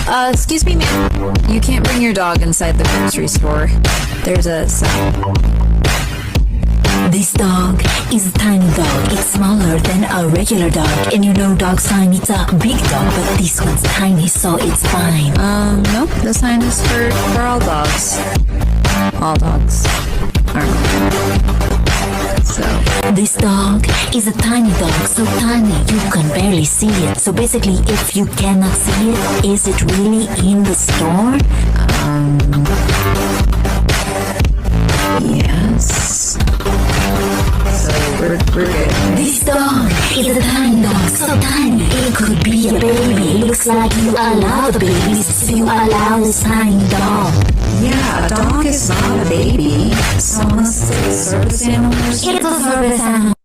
Excuse me, ma'am. You can't bring your dog inside the grocery store. There's a sign. This dog is a tiny dog. It's smaller than a regular dog. And you know dog sign, it's a big dog, but this one's tiny, so it's fine. Nope. The sign is for all dogs. All dogs are. So this dog is a tiny dog, so tiny you can barely see it. So basically, if you cannot see it, is it really in the store? Yes. So we're good. This dog is a tiny dog, so tiny it could be a baby. Looks like you allow the babies, so you allow this tiny dog. Yeah, a dog is not a baby. So unless it's a service animal or something. It's a service animal.